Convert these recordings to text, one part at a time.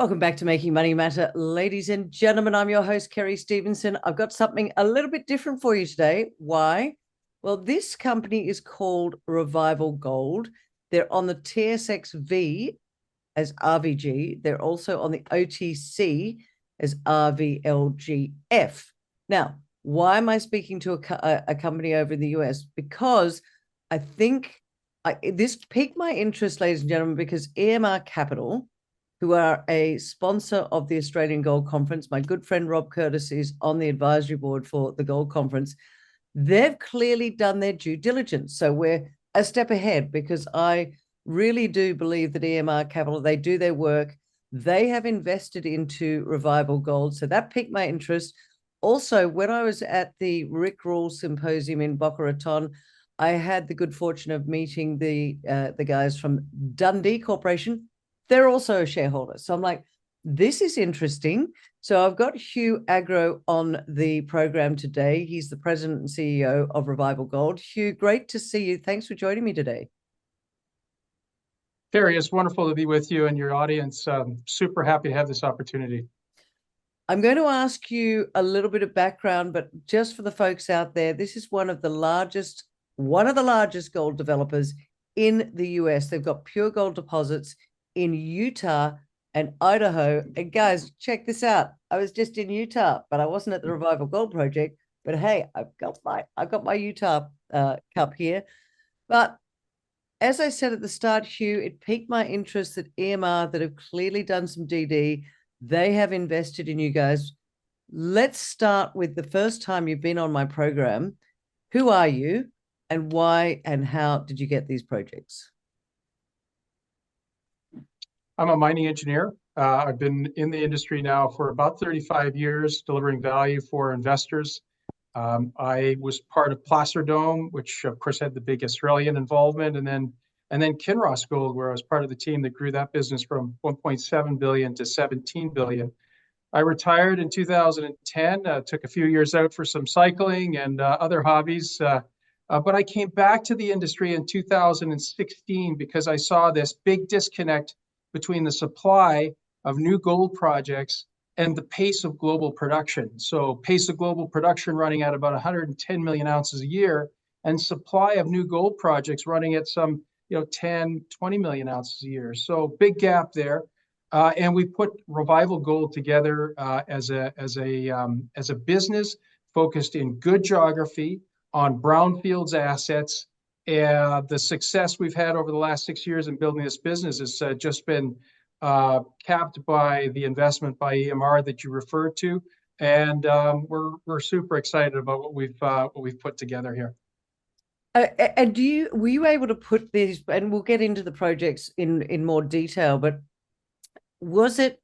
Welcome back to Making Money Matter, ladies and gentlemen. I'm your host, Kerry Stevenson. I've got something a little bit different for you today. Why? Well, this company is called Revival Gold. They're on the TSXV as RVG. They're also on the OTC as RVLGF. Now, why am I speaking to a company over in the US? Because I think this piqued my interest, ladies and gentlemen, because EMR Capital, who are a sponsor of the Australian Gold Conference. My good friend Rob Curtis is on the advisory board for the Gold Conference. They've clearly done their due diligence. So we're a step ahead because I really do believe that EMR Capital, they do their work. They have invested into Revival Gold. So that piqued my interest. Also, when I was at the Rick Rule Symposium in Boca Raton, I had the good fortune of meeting the guys from Dundee Corporation. They're also a shareholder. So I'm like, this is interesting. So I've got Hugh Agro on the program today. He's the president and CEO of Revival Gold. Hugh, great to see you. Thanks for joining me today. Kerry, it's wonderful to be with you and your audience. Super happy to have this opportunity. I'm going to ask you a little bit of background, but just for the folks out there, this is one of the largest gold developers in the US. They've got pure gold deposits in Utah and Idaho. And guys, check this out. I was just in Utah, but I wasn't at the Revival Gold Project. But hey, I've got my Utah cup here. But as I said at the start, Hugh, it piqued my interest that EMR, that have clearly done some DD, they have invested in you guys. Let's start with the first time you've been on my program. Who are you, and why and how did you get these projects? I'm a mining engineer. I've been in the industry now for about 35 years, delivering value for investors. I was part of Placer Dome, which of course had the big Australian involvement, and then Kinross Gold, where I was part of the team that grew that business from 1.7 billion to 17 billion. I retired in 2010, took a few years out for some cycling and other hobbies. But I came back to the industry in 2016 because I saw this big disconnect between the supply of new gold projects and the pace of global production. So pace of global production running at about 110 million ounces a year, and supply of new gold projects running at some 10, 20 million ounces a year. So big gap there. And we put Revival Gold together as a business focused in good geography on brownfields assets. And the success we've had over the last 6 years in building this business has just been capped by the investment by EMR that you referred to, and we're super excited about what we've put together here. And were you able to put these? And we'll get into the projects in more detail. But was it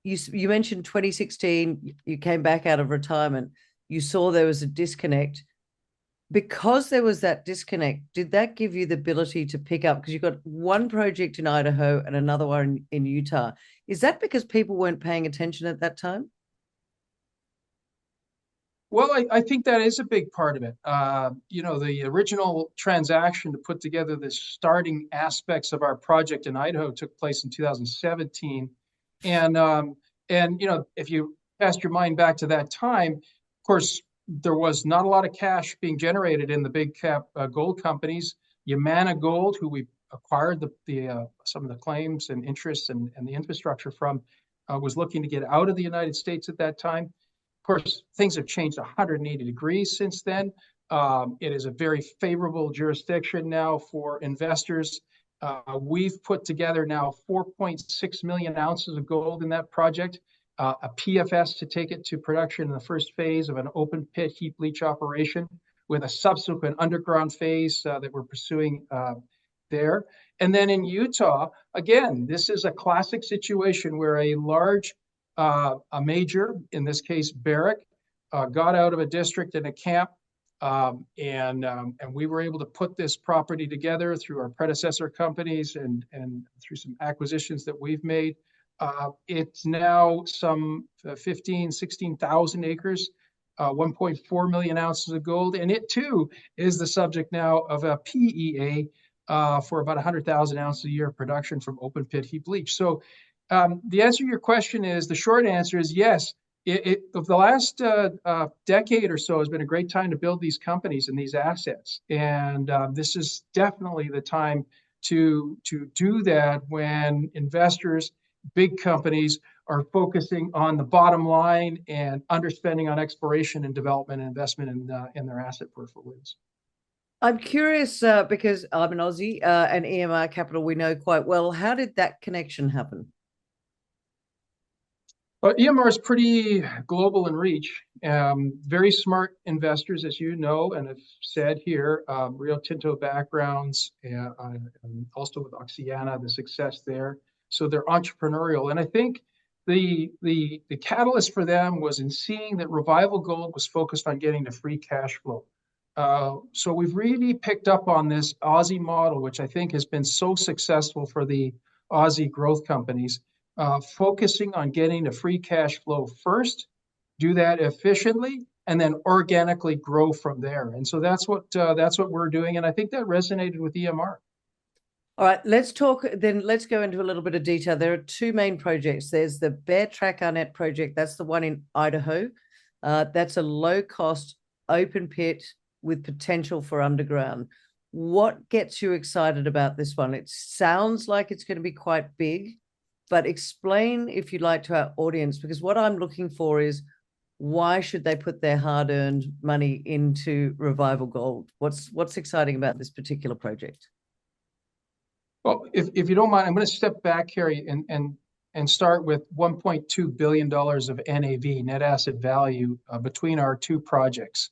you mentioned 2016? You came back out of retirement. You saw there was a disconnect. Because there was that disconnect, did that give you the ability to pick up? Because you've got one project in Idaho and another one in Utah. Is that because people weren't paying attention at that time? Well, I think that is a big part of it. The original transaction to put together the starting aspects of our project in Idaho took place in 2017. And if you cast your mind back to that time, of course, there was not a lot of cash being generated in the big cap gold companies. Yamana Gold, who we acquired some of the claims and interests and the infrastructure from, was looking to get out of the United States at that time. Of course, things have changed 180 degrees since then. It is a very favorable jurisdiction now for investors. We've put together now 4.6 million ounces of gold in that project. A PFS to take it to production in the first phase of an open pit heap leach operation, with a subsequent underground phase that we're pursuing there. And then in Utah, again, this is a classic situation where a large, a major, in this case Barrick, got out of a district and a camp, and we were able to put this property together through our predecessor companies and through some acquisitions that we've made. It's now some 16,000 acres, 1.4 million ounces of gold, and it too is the subject now of a PEA for about 100,000 ounces a year of production from open pit heap leach. So The answer to your question is, the short answer is yes. The last decade or so has been a great time to build these companies and these assets. And this is definitely the time to do that when investors, big companies, are focusing on the bottom line and underspending on exploration and development and investment in their asset portfolios. I'm curious because I'm an Aussie and EMR Capital we know quite well. How did that connection happen? EMR is pretty global in reach. Very smart investors, as you know, and have said here, Rio Tinto backgrounds, and also with Oxiana, the success there. So they're entrepreneurial. And I think the catalyst for them was in seeing that Revival Gold was focused on getting to free cash flow. So we've really picked up on this Aussie model, which I think has been so successful for the Aussie growth companies. Focusing on getting to free cash flow first, do that efficiently, and then organically grow from there. And so that's what we're doing, and I think that resonated with EMR. All right, let's talk then. Let's go into a little bit of detail. There are two main projects. There's the Beartrack-Arnett project. That's the one in Idaho. That's a low-cost open pit with potential for underground. What gets you excited about this one? It sounds like it's going to be quite big. But explain, if you'd like, to our audience, because what I'm looking for is why should they put their hard-earned money into Revival Gold? What's exciting about this particular project? Well, if you don't mind, I'm going to step back, Kerry, and start with $1.2 billion of NAV, net asset value, between our two projects,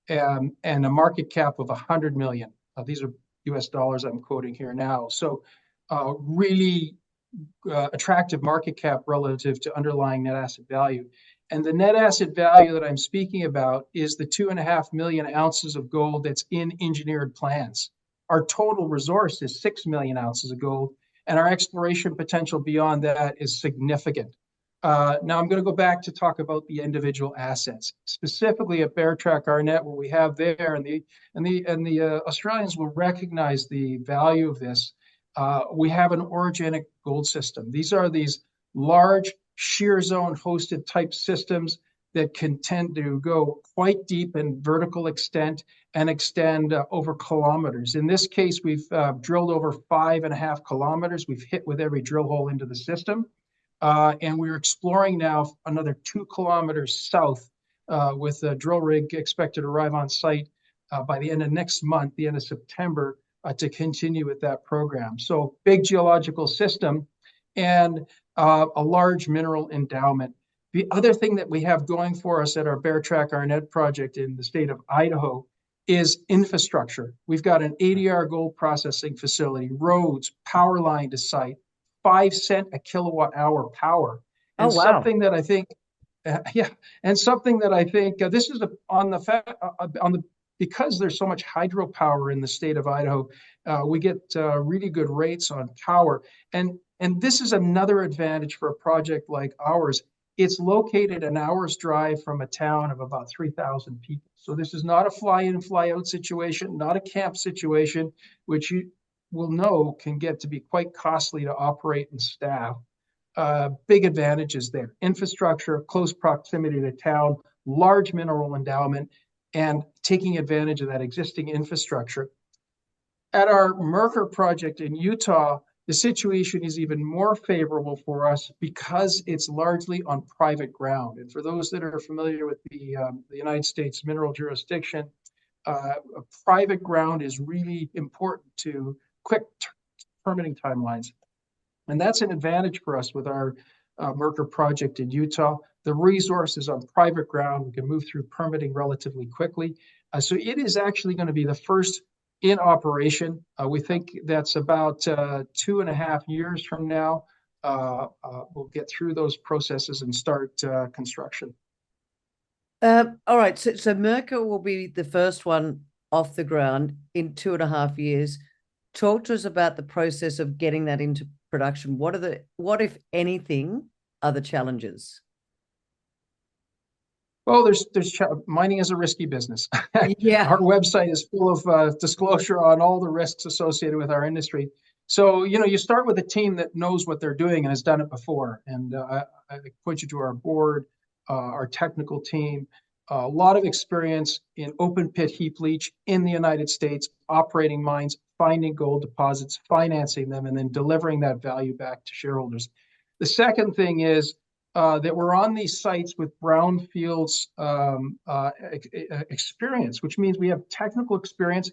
and a market cap of 100 million. These are US dollars I'm quoting here now. So really attractive market cap relative to underlying net asset value. And the net asset value that I'm speaking about is the 2.5 million ounces of gold that's in engineered plans. Our total resource is 6 million ounces of gold, and our exploration potential beyond that is significant. Now I'm going to go back to talk about the individual assets, specifically at Beartrack-Arnett, what we have there, and the Australians will recognize the value of this. We have an orogenic gold system. These are these large shear zone hosted type systems that can tend to go quite deep in vertical extent and extend over kilometers. In this case, we've drilled over 5.5 kilometers. We've hit with every drill hole into the system. And we're exploring now another 2 kilometers south with a drill rig expected to arrive on site by the end of next month, the end of September, to continue with that program. So big geological system and a large mineral endowment. The other thing that we have going for us at our Beartrack-Arnett project in the state of Idaho is infrastructure. We've got an ADR gold processing facility, roads, power line to site, 5 cents a kilowatt hour power. And oh, wow. Something that I think, this is because there's so much hydropower in the state of Idaho, we get really good rates on power. And this is another advantage for a project like ours. It's located an hour's drive from a town of about 3,000 people. So this is not a fly-in, fly-out situation, not a camp situation, which you will know can get to be quite costly to operate and staff. Big advantages there. Infrastructure, close proximity to town, large mineral endowment, and taking advantage of that existing infrastructure. At our Mercur project in Utah, the situation is even more favorable for us because it's largely on private ground. And for those that are familiar with the United States mineral jurisdiction, private ground is really important to quick permitting timelines. And that's an advantage for us with our Mercur project in Utah. The resource is on private ground. We can move through permitting relatively quickly. So it is actually going to be the first in operation. We think that's about 2.5 years from now. We'll get through those processes and start construction. All right. So Mercur will be the first one off the ground in 2.5 years. Talk to us about the process of getting that into production. What, if anything, are the challenges? Well, mining is a risky business. Yeah. Our website is full of disclosure on all the risks associated with our industry. So, you start with a team that knows what they're doing and has done it before. And I point you to our board, our technical team, a lot of experience in open pit heap leach in the United States, operating mines, finding gold deposits, financing them, and then delivering that value back to shareholders. The second thing is that we're on these sites with brownfields experience, which means we have technical experience.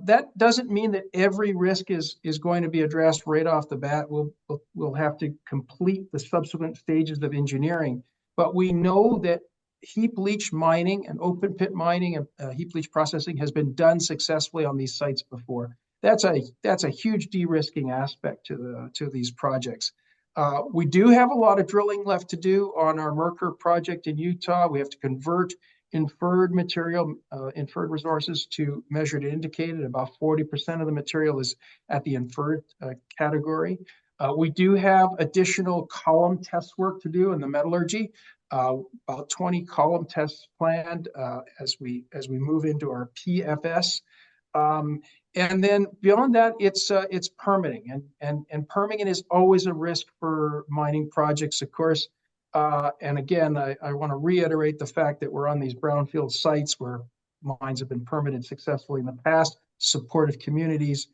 That doesn't mean that every risk is going to be addressed right off the bat. We'll have to complete the subsequent stages of engineering, but we know that heap leach mining and open pit mining and heap leach processing has been done successfully on these sites before. That's a huge de-risking aspect to these projects. We do have a lot of drilling left to do on our Mercur project in Utah. We have to convert inferred material, inferred resources to measured and indicated. About 40% of the material is at the inferred category. We do have additional column test work to do in the metallurgy. About 20 column tests planned as we move into our PFS. And then beyond that, it's permitting, and permitting is always a risk for mining projects, of course. And again, I want to reiterate the fact that we're on these brownfield sites where mines have been permitted successfully in the past, supportive communities,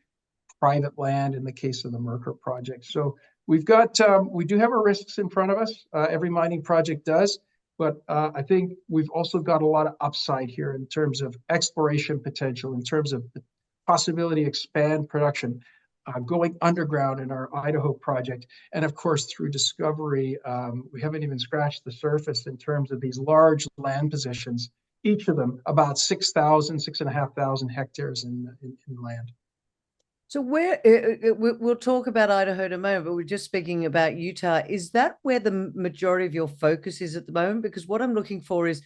private land in the case of the Mercur project. So we do have our risks in front of us. Every mining project does, but I think we've also got a lot of upside here in terms of exploration potential, in terms of the possibility to expand production, going underground in our Idaho project. And of course, through discovery, we haven't even scratched the surface in terms of these large land positions, each of them about 6,500 hectares in land. So we'll talk about Idaho in a moment, but we're just speaking about Utah. Is that where the majority of your focus is at the moment? Because what I'm looking for is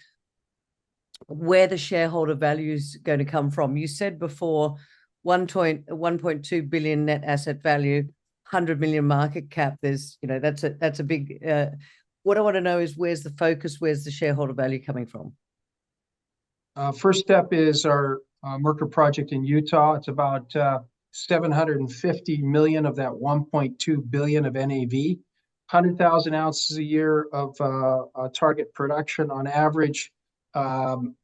where the shareholder value is going to come from. You said before 1.2 billion net asset value, 100 million market cap. There's, that's a big. What I want to know is where's the focus? Where's the shareholder value coming from? First step is our Mercur project in Utah. It's about 750 million of that 1.2 billion of NAV, 100,000 ounces a year of target production on average.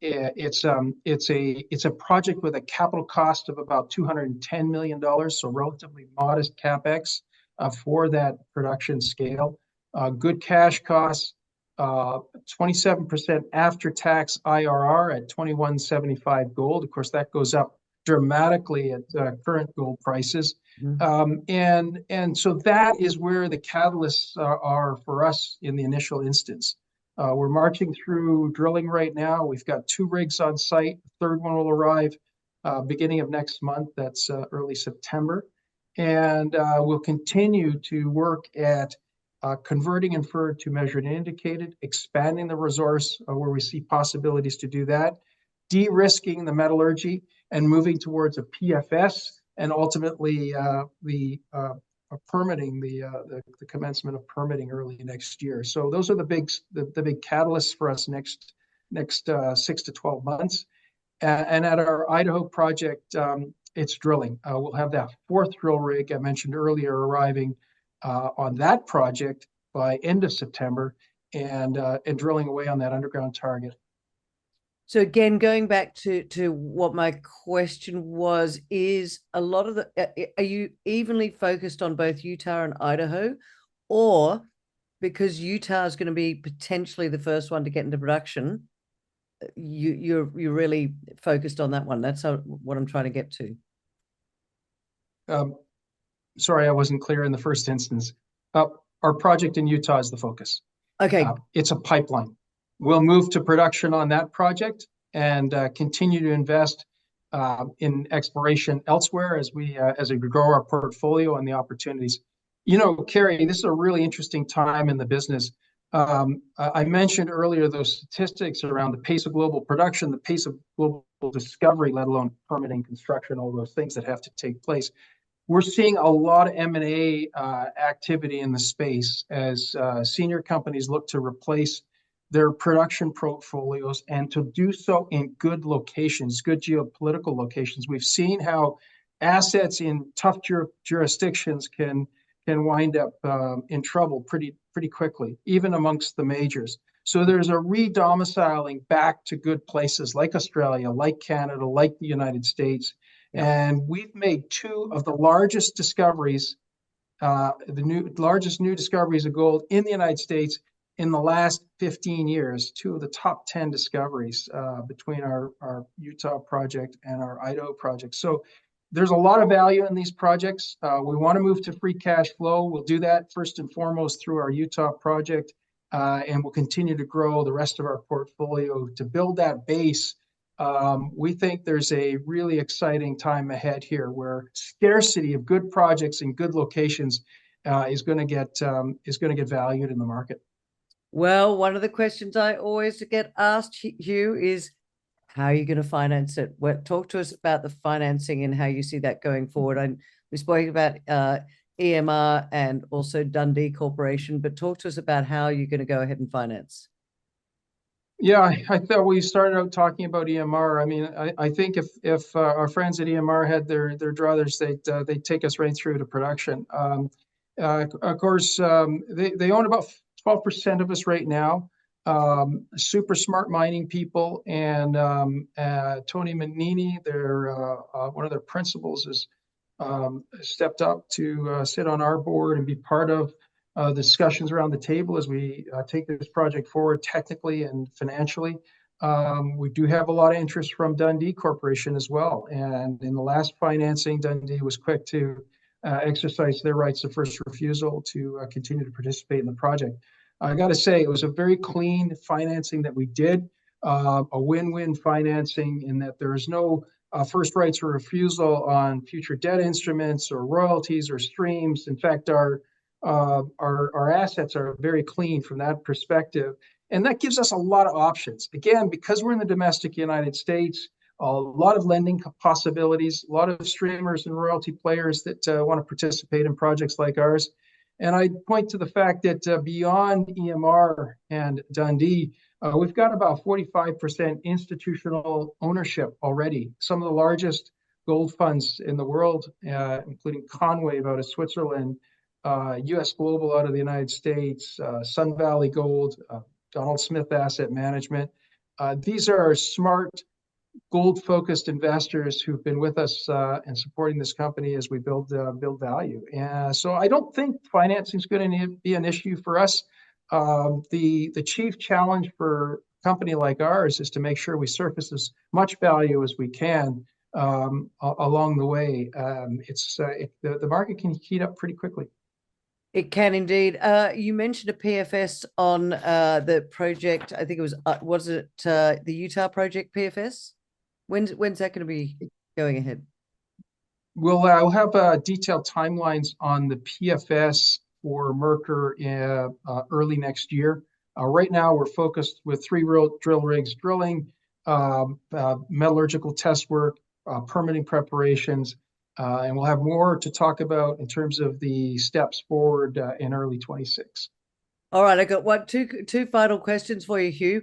It's a project with a capital cost of about $210 million, so relatively modest capex for that production scale. Good cash costs, 27% after-tax IRR at 21.75 gold. Of course, that goes up dramatically at current gold prices. And so that is where the catalysts are for us in the initial instance. We're marching through drilling right now. We've got 2 rigs on site. The third one will arrive beginning of next month. That's early September. And we'll continue to work at converting inferred to measured and indicated, expanding the resource where we see possibilities to do that, de-risking the metallurgy, and moving towards a PFS, and ultimately the permitting, the commencement of permitting early next year. So those are the big catalysts for us next 6 to 12 months. And at our Idaho project, it's drilling. We'll have that 4th drill rig I mentioned earlier arriving on that project by end of September, and drilling away on that underground target. So again, going back to what my question was, is a lot of are you evenly focused on both Utah and Idaho, or because Utah is going to be potentially the first one to get into production, you're really focused on that one? That's what I'm trying to get to. Sorry, I wasn't clear in the first instance. Our project in Utah is the focus. Okay. It's a pipeline. We'll move to production on that project and continue to invest in exploration elsewhere as we grow our portfolio and the opportunities. Kerry, this is a really interesting time in the business. I mentioned earlier those statistics around the pace of global production, the pace of global discovery, let alone permitting, construction, all those things that have to take place. We're seeing a lot of M&A activity in the space as senior companies look to replace their production portfolios, and to do so in good locations, good geopolitical locations. We've seen how assets in tough jurisdictions can wind up in trouble pretty quickly, even amongst the majors. So there's a re-domiciling back to good places like Australia, like Canada, like the United States. Yeah. And we've made two of the largest discoveries, largest new discoveries of gold in the United States in the last 15 years, two of the top 10 discoveries between our Utah project and our Idaho project. So there's a lot of value in these projects. We want to move to free cash flow. We'll do that first and foremost through our Utah project, and we'll continue to grow the rest of our portfolio to build that base. We think there's a really exciting time ahead here where scarcity of good projects in good locations is going to get valued in the market. Well, one of the questions I always get asked, Hugh, is how are you going to finance it? Talk to us about the financing and how you see that going forward. And we spoke about EMR and also Dundee Corporation, but talk to us about how you're going to go ahead and finance. Yeah, I thought we started out talking about EMR. I mean, I think if our friends at EMR had their druthers, they'd take us right through to production. Of course, they own about 12% of us right now. Super smart mining people, and Tony Manini, one of their principals, is stepped up to sit on our board and be part of discussions around the table as we take this project forward technically and financially. We do have a lot of interest from Dundee Corporation as well. And in the last financing, Dundee was quick to exercise their rights of first refusal to continue to participate in the project. I got to say, it was a very clean financing that we did, a win-win financing in that there is no first rights of refusal on future debt instruments or royalties or streams. In fact, our assets are very clean from that perspective. And that gives us a lot of options. Again, because we're in the domestic United States, a lot of lending possibilities, a lot of streamers and royalty players that want to participate in projects like ours. And I point to the fact that beyond EMR and Dundee, we've got about 45% institutional ownership already. Some of the largest gold funds in the world, including Conway out of Switzerland, US Global out of the United States, Sun Valley Gold, Donald Smith Asset Management. These are smart, gold-focused investors who've been with us and supporting this company as we build value. So I don't think financing is going to be an issue for us. The chief challenge for a company like ours is to make sure we surface as much value as we can along the way. The market can heat up pretty quickly. It can indeed. You mentioned a PFS on the project. I think it was it the Utah project PFS? When's that going to be going ahead? We'll have detailed timelines on the PFS for Mercur early next year. Right now, we're focused with 3 drill rigs drilling, metallurgical test work, permitting preparations, and we'll have more to talk about in terms of the steps forward in early 26. All right, I got two final questions for you, Hugh.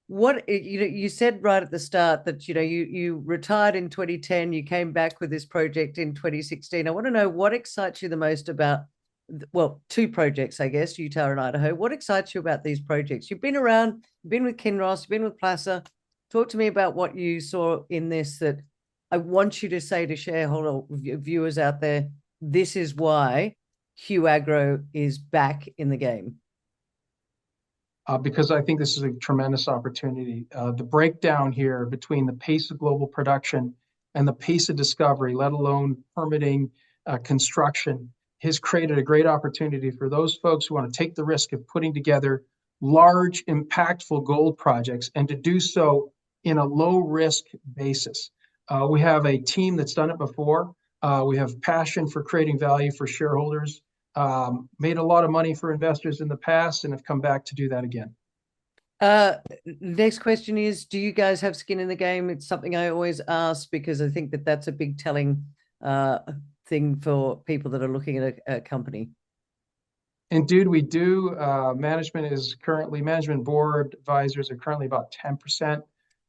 What you said right at the start that you retired in 2010, you came back with this project in 2016. I want to know what excites you the most about, well, 2 projects, I guess, Utah and Idaho. What excites you about these projects? You've been around, you've been with Kinross, you've been with Placer. Talk to me about what you saw in this that I want you to say to shareholder viewers out there. This is why Hugh Agro is back in the game. Because I think this is a tremendous opportunity. The breakdown here between the pace of global production and the pace of discovery, let alone permitting, construction, has created a great opportunity for those folks who want to take the risk of putting together large, impactful gold projects and to do so in a low-risk basis. We have a team that's done it before. We have passion for creating value for shareholders. Made a lot of money for investors in the past and have come back to do that again. Next question is, do you guys have skin in the game? It's something I always ask because I think that that's a big telling thing for people that are looking at a company. Indeed, we do. Management board advisors are currently about 10%.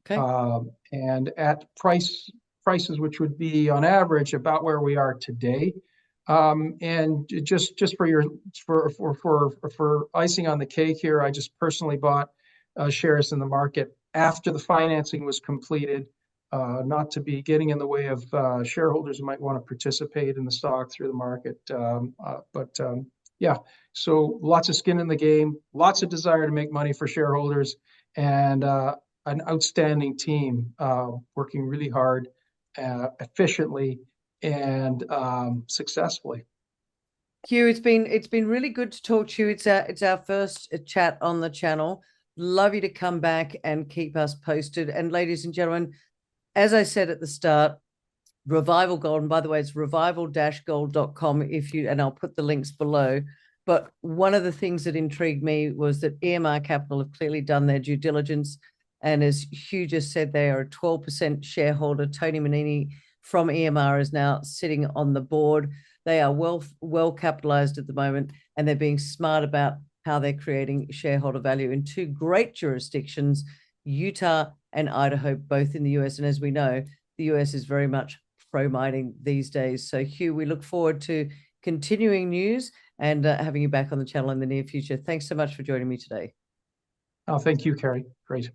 Okay. And at price prices, which would be on average about where we are today. And just for icing on the cake here, I just personally bought shares in the market after the financing was completed, not to be getting in the way of shareholders who might want to participate in the stock through the market. Yeah, so lots of skin in the game, lots of desire to make money for shareholders, and an outstanding team working really hard, efficiently, and successfully. Hugh, it's been really good to talk to you. It's our first chat on the channel. Love you to come back and keep us posted. And ladies and gentlemen, as I said at the start, Revival Gold, and by the way, it's revival-gold.com and I'll put the links below. But one of the things that intrigued me was that EMR Capital have clearly done their due diligence. And as Hugh just said, they are a 12% shareholder. Tony Manini from EMR is now sitting on the board. They are well capitalized at the moment, and they're being smart about how they're creating shareholder value in two great jurisdictions, Utah and Idaho, both in the US. And as we know, the US is very much pro-mining these days. So Hugh, we look forward to continuing news and having you back on the channel in the near future. Thanks so much for joining me today. Oh, thank you, Kerry. Great.